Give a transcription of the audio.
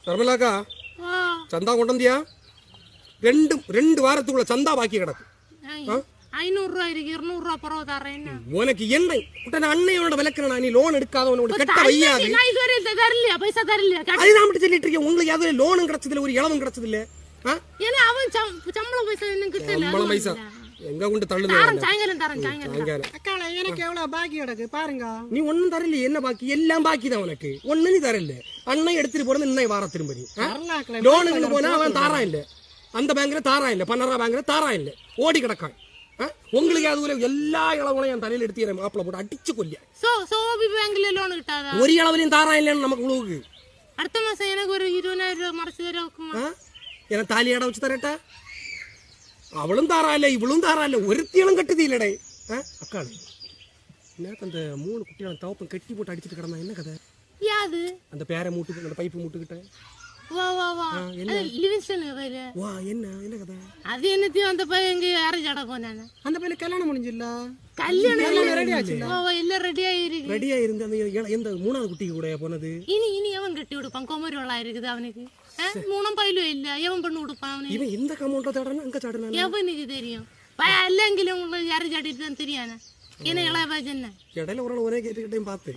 നിർമ്മലാക്കാ ചന്ത കൊണ്ടെന്തിയാ ரெண்டு வாரத்துக்குள்ள சந்தா பாக்கி கிடக்கு 500 ரூபாய் இருக்கு 200 ரூபாய் பரவ தரேன் உனக்கு என்ன உடனே அண்ணையோட விளக்குறா நீ லோன் எடுக்காதவனோட கட்ட வையாது நான் இதுவரை தரலையா பைசா தரலையா அது நான் மட்டும் சொல்லிட்டு இருக்கேன் உங்களுக்கு யாவது லோனும் கிடைச்சது இல்ல ஒரு இளவும் கிடைச்சது இல்ல ஏன்னா அவன் சம்பள பைசா என்ன கிட்ட இல்ல சம்பள பைசா எங்க கொண்டு தள்ளுது சாயங்காலம் சாயங்காலம் அக்கால எனக்கு எவ்வளவு பாக்கி கிடக்கு பாருங்க நீ ஒண்ணும் தரல என்ன பாக்கி எல்லாம் பாக்கி தான் உனக்கு ஒண்ணு நீ தரல அண்ணன் எடுத்துட்டு போறது இன்னை வார திரும்பி லோனுக்கு போனா அவன் தாரா இல்ல அந்த பேங்க்ல தாரா இல்ல பன்னரா பேங்க்ல தாரா இல்ல ஓடி கிடக்கான் உங்களுக்கு அதுல எல்லா இளவுகளையும் என் தலையில எடுத்து மாப்பிள போட்டு அடிச்சு கொல்லியா சோபி பேங்க்ல லோன் கிட்டாதா ஒரு இளவுலையும் தாரா இல்லன்னு நமக்கு உழுவுக்கு அடுத்த மாசம் எனக்கு ஒரு 20000 ரூபாய் மறைச்சு தருமா என்ன தாலி அட வச்சு தரட்டா அவளும் தாரா இல்ல இவளும் தாரா இல்ல ஒருத்தியும் கட்டுது இல்லடே அக்காளு எனக்கு அந்த 3 குட்டியான தவப்பம் கட்டி போட்டு அடிச்சிட்டு கிடந்தா என்ன கதை யாது அந்த பேரை மூட்டு அந்த பைப்பு மூட்டுக்கிட்ட வா வா வா அது லிவிங்ஸ்டன் வேற வா என்ன கதை அது என்னத்தையும் அந்த பையன் எங்க அரேஞ்ச் அடக்கும் நான் அந்த பையல கல்யாணம் முடிஞ்சில்ல கல்யாணம் ரெடி ஆச்சு வா வா இல்ல ரெடியா இருக்கு ரெடியா இருந்து அந்த எந்த மூணாவது குட்டிக்கு கூட போனது இனி அவன் கட்டி கொடுப்பான் கோமரிவளா இருக்குது அவனுக்கு மூணம் பயிலும் இல்ல எவன் பண்ணு கொடுப்பான் அவனுக்கு இவன் எந்த கமௌண்ட்ல தேடணும் அங்க தேடணும் எவனுக்கு தெரியும் அல்லெങ്കിലും உங்களுக்கு யாரும் சாட்டிட்டு தான் தெரியானே என்ன இளைய பையன் இடையில ஒரு ஒரே கேட்டுக்கிட்டையும் பார்த்து